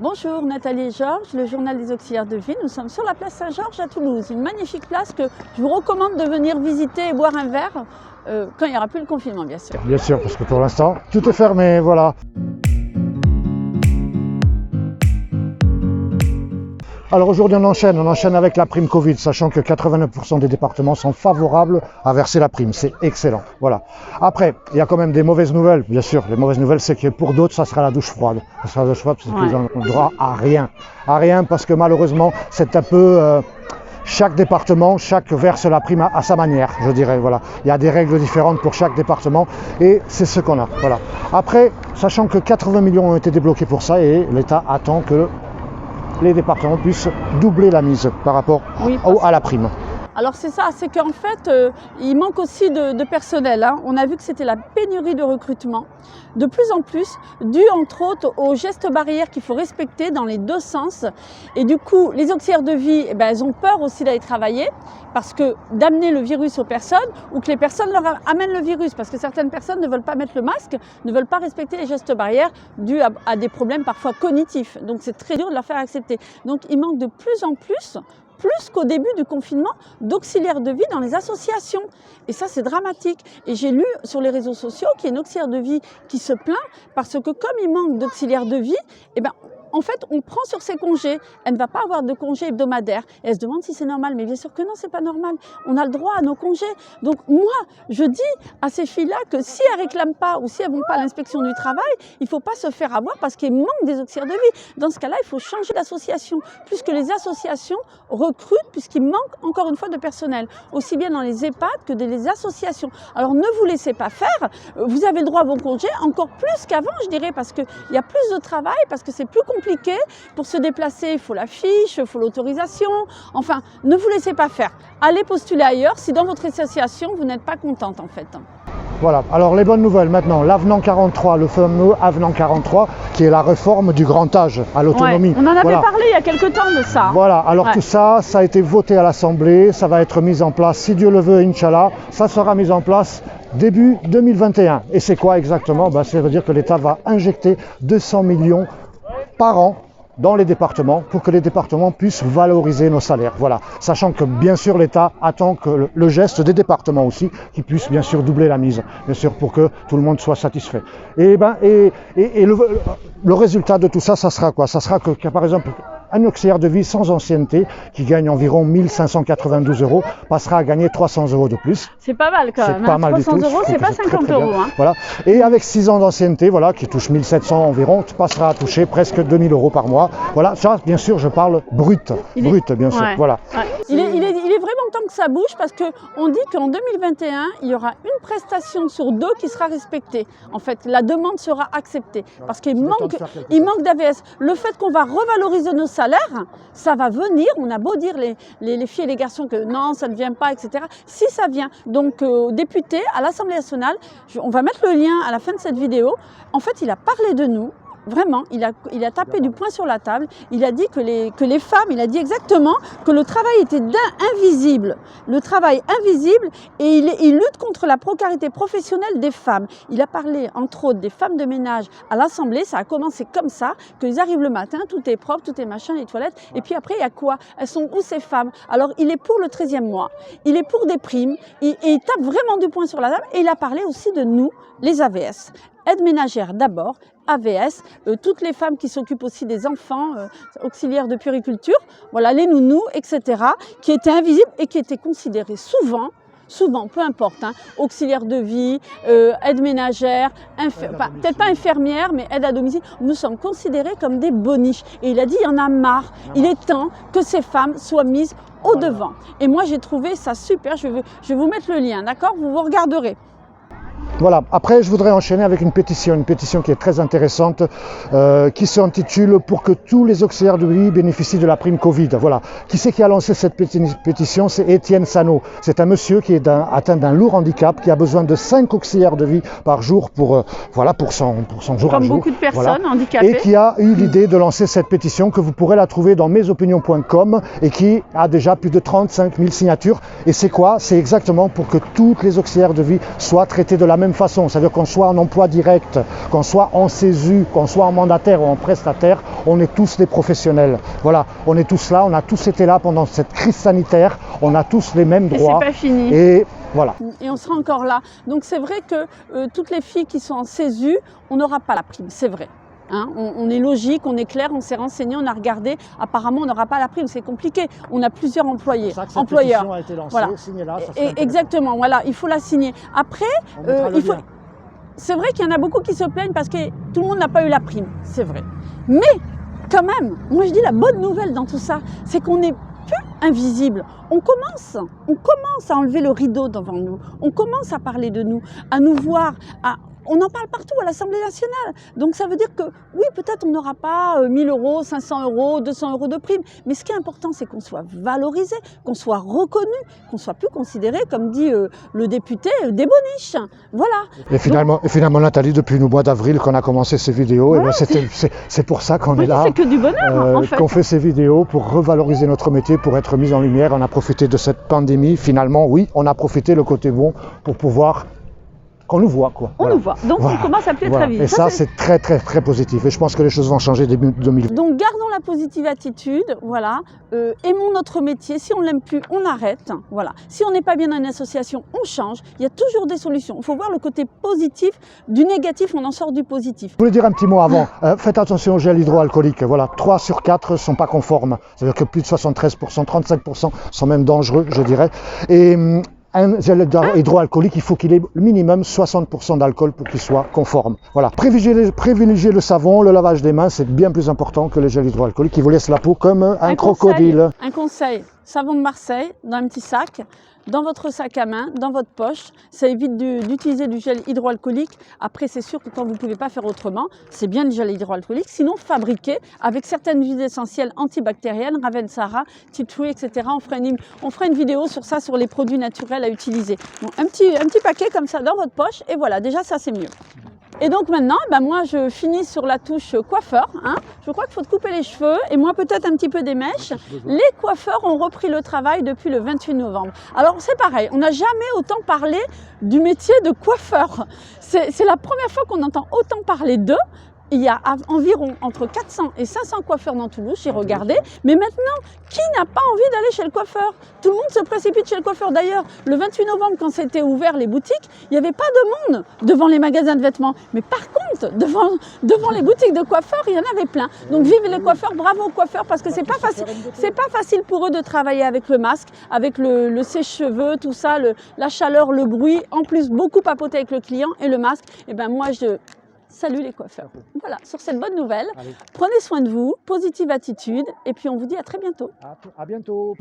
Bonjour, Nathalie et Georges, le journal des auxiliaires de vie. Nous sommes sur la place Saint-Georges à Toulouse, une magnifique place que je vous recommande de venir visiter et boire un verre quand il n'y aura plus le confinement, bien sûr. Bien sûr, parce que pour l'instant, tout est fermé, voilà. Alors aujourd'hui on enchaîne avec la prime Covid, sachant que 89% des départements sont favorables à verser la prime, c'est excellent. Voilà. Après, il y a quand même des mauvaises nouvelles, bien sûr. Les mauvaises nouvelles, c'est que pour d'autres, ça sera la douche froide. Ça sera la douche froide parce qu'ils n'ont droit à rien. À rien parce que malheureusement, c'est un peu... chaque département, verse la prime à sa manière, je dirais. Voilà. Il y a des règles différentes pour chaque département et c'est ce qu'on a. Voilà. Après, sachant que 80 millions ont été débloqués pour ça et l'État attend que les départements puissent doubler la mise par rapport à la prime. Alors c'est ça, c'est qu'en fait, il manque aussi de personnel. Hein. On a vu que c'était la pénurie de recrutement, de plus en plus, dû entre autres aux gestes barrières qu'il faut respecter dans les deux sens. Et du coup, les auxiliaires de vie, elles ont peur aussi d'aller travailler, parce que d'amener le virus aux personnes, ou que les personnes leur amènent le virus, parce que certaines personnes ne veulent pas mettre le masque, ne veulent pas respecter les gestes barrières, dus à des problèmes parfois cognitifs. Donc c'est très dur de leur faire accepter. Donc il manque de plus en plus qu'au début du confinement, d'auxiliaires de vie dans les associations. Et ça, c'est dramatique. Et j'ai lu sur les réseaux sociaux qu'il y a une auxiliaire de vie qui se plaint parce que comme il manque d'auxiliaires de vie, en fait, on prend sur ses congés. Elle ne va pas avoir de congés hebdomadaires. Et elle se demande si c'est normal. Mais bien sûr que non, c'est pas normal. On a le droit à nos congés. Donc moi, je dis à ces filles-là que si elles ne réclament pas ou si elles ne vont pas à l'inspection du travail, il ne faut pas se faire avoir parce qu'il manque des auxiliaires de vie. Dans ce cas-là, il faut changer d'association. Puisque les associations recrutent, puisqu'il manque encore une fois de personnel. Aussi bien dans les EHPAD que dans les associations. Alors ne vous laissez pas faire. Vous avez le droit à vos congés, encore plus qu'avant, je dirais, parce qu'il y a plus de travail, parce que c'est plus compliqué. Pour se déplacer, il faut la fiche, il faut l'autorisation. Enfin, ne vous laissez pas faire. Allez postuler ailleurs si dans votre association, vous n'êtes pas contente en fait. Voilà, alors les bonnes nouvelles maintenant, l'avenant 43, le fameux avenant 43, qui est la réforme du grand âge à l'autonomie. Ouais, on en avait parlé il y a quelque temps de ça. Voilà, alors tout ça, ça a été voté à l'Assemblée, ça va être mis en place, si Dieu le veut, Inch'Allah, ça sera mis en place début 2021. Et c'est quoi exactement? Ça veut dire que l'État va injecter 200 millions par an dans les départements pour que les départements puissent valoriser nos salaires. Voilà, sachant que bien sûr l'État attend que le geste des départements aussi, qui puissent bien sûr doubler la mise, bien sûr pour que tout le monde soit satisfait. Et le résultat de tout ça, ça sera quoi? Ça sera que par exemple un auxiliaire de vie sans ancienneté qui gagne environ 1592 € passera à gagner 300 € de plus. C'est pas mal quand même. C'est pas mal du tout. 300 €, c'est pas 50 €. Hein. Voilà. Et avec 6 ans d'ancienneté, voilà, qui touche 1700 environ, tu passeras à toucher presque 2000 € par mois. Voilà, ça, bien sûr, je parle brut, bien sûr. Ouais. Voilà. Ouais. Il est vraiment temps que ça bouge parce qu'on dit qu'en 2021, il y aura une prestation sur 2 qui sera respectée. En fait, la demande sera acceptée parce qu'il manque d'AVS. Le fait qu'on va revaloriser nos salaires, ça va venir. On a beau dire les filles et les garçons que non, ça ne vient pas, etc. Si ça vient, donc député à l'Assemblée nationale, on va mettre le lien à la fin de cette vidéo. En fait, il a parlé de nous. Vraiment, il a tapé du poing sur la table, il a dit que les femmes, il a dit exactement que le travail était invisible. Le travail invisible et il lutte contre la précarité professionnelle des femmes. Il a parlé entre autres des femmes de ménage à l'Assemblée, ça a commencé comme ça, qu'ils arrivent le matin, tout est propre, tout est machin, les toilettes, et puis après il y a quoi? Elles sont où ces femmes? Alors il est pour le 13e mois, il est pour des primes, et il tape vraiment du poing sur la table et il a parlé aussi de nous, les AVS. Aide ménagère d'abord, AVS, toutes les femmes qui s'occupent aussi des enfants, auxiliaires de puériculture, voilà, les nounous, etc., qui étaient invisibles et qui étaient considérées souvent, peu importe, hein, auxiliaire de vie, aide ménagère, peut-être pas infirmière, mais aide à domicile, nous sommes considérés comme des boniches. Et il a dit, il y en a marre, il est temps que ces femmes soient mises au devant. Et moi, j'ai trouvé ça super, je vais vous mettre le lien, d'accord? Vous regarderez. Voilà, après je voudrais enchaîner avec une pétition qui est très intéressante, qui s'intitule « Pour que tous les auxiliaires de vie bénéficient de la prime Covid ». Voilà. Qui c'est qui a lancé cette pétition? C'est Étienne Sano. C'est un monsieur qui est atteint d'un lourd handicap, qui a besoin de 5 auxiliaires de vie par jour pour son jour comme à jour. Beaucoup de personnes handicapées. Et qui a eu l'idée de lancer cette pétition que vous pourrez la trouver dans mesopinions.com et qui a déjà plus de 35 000 signatures. Et c'est quoi? C'est exactement pour que toutes les auxiliaires de vie soient traitées de la même même façon, c'est-à-dire qu'on soit en emploi direct, qu'on soit en CESU, qu'on soit en mandataire ou en prestataire, on est tous des professionnels. Voilà, on est tous là, on a tous été là pendant cette crise sanitaire, on a tous les mêmes droits. Et c'est pas fini. Et voilà. Et on sera encore là. Donc c'est vrai que toutes les filles qui sont en CESU, on n'aura pas la prime, c'est vrai. Hein, on est logique, on est clair, on s'est renseigné, on a regardé. Apparemment, on n'aura pas la prime, c'est compliqué. On a plusieurs employeurs. Cette pétition a été lancée, voilà. signez-la, ça Et exactement, voilà, il faut la signer. Après, c'est vrai qu'il y en a beaucoup qui se plaignent parce que tout le monde n'a pas eu la prime, c'est vrai. Mais quand même, moi je dis la bonne nouvelle dans tout ça, c'est qu'on n'est plus invisible. On commence à enlever le rideau devant nous. On commence à parler de nous, à nous voir, on en parle partout à l'Assemblée nationale. Donc ça veut dire que oui, peut-être on n'aura pas 1000 euros, 500 euros, 200 euros de prime. Mais ce qui est important, c'est qu'on soit valorisé, qu'on soit reconnu, qu'on soit plus considéré, comme dit le député, des boniches. Voilà. Et finalement, Nathalie, depuis le mois d'avril qu'on a commencé ces vidéos, voilà, c'est pour ça qu'on est là. C'est que du bonheur, en fait. Qu'on fait ces vidéos pour revaloriser notre métier, pour être mis en lumière. On a profité de cette pandémie. Finalement, oui, on a profité le côté bon pour pouvoir qu'on nous voit, quoi. On nous voit, donc on commence à plus être visible. Et ça, c'est très positif. Et je pense que les choses vont changer début 2020. Donc gardons la positive attitude, voilà. Aimons notre métier. Si on ne l'aime plus, on arrête. Voilà. Si on n'est pas bien dans une association, on change. Il y a toujours des solutions. Il faut voir le côté positif. Du négatif, on en sort du positif. Je voulais dire un petit mot avant. Faites attention au gel hydroalcoolique. Voilà, 3 sur 4 ne sont pas conformes. C'est-à-dire que plus de 73%, 35% sont même dangereux, je dirais. Et un gel hydroalcoolique, il faut qu'il ait le minimum 60% d'alcool pour qu'il soit conforme. Voilà. Privilégiez le savon, le lavage des mains, c'est bien plus important que le gel hydroalcoolique qui vous laisse la peau comme un crocodile. Un conseil, savon de Marseille dans un petit sac, dans votre sac à main, dans votre poche. Ça évite d'utiliser du gel hydroalcoolique. Après, c'est sûr que quand vous ne pouvez pas faire autrement, c'est bien le gel hydroalcoolique. Sinon, fabriqué avec certaines huiles essentielles antibactériennes, Ravensara, Tea Tree, etc. On fera une vidéo sur ça, sur les produits naturels à utiliser. Bon, un petit paquet comme ça dans votre poche et voilà, déjà ça c'est mieux. Et donc maintenant, moi je finis sur la touche coiffeur. Hein. Je crois qu'il faut te couper les cheveux et moi peut-être un petit peu des mèches. Les coiffeurs ont repris le travail depuis le 28 novembre. Alors c'est pareil, on n'a jamais autant parlé du métier de coiffeur. C'est la première fois qu'on entend autant parler d'eux. Il y a environ entre 400 et 500 coiffeurs dans Toulouse, j'ai regardé. Mais maintenant, qui n'a pas envie d'aller chez le coiffeur? Tout le monde se précipite chez le coiffeur. D'ailleurs, le 28 novembre, quand c'était ouvert les boutiques, il n'y avait pas de monde devant les magasins de vêtements. Mais par contre, devant les boutiques de coiffeurs, il y en avait plein. Donc vive les coiffeurs, bravo aux coiffeurs, parce que c'est pas facile pour eux de travailler avec le masque, avec le sèche-cheveux, tout ça, la chaleur, le bruit. En plus, beaucoup papoter avec le client et le masque. Et moi, salut les coiffeurs. Voilà, sur cette bonne nouvelle, prenez soin de vous, positive attitude, et puis on vous dit à très bientôt. À bientôt.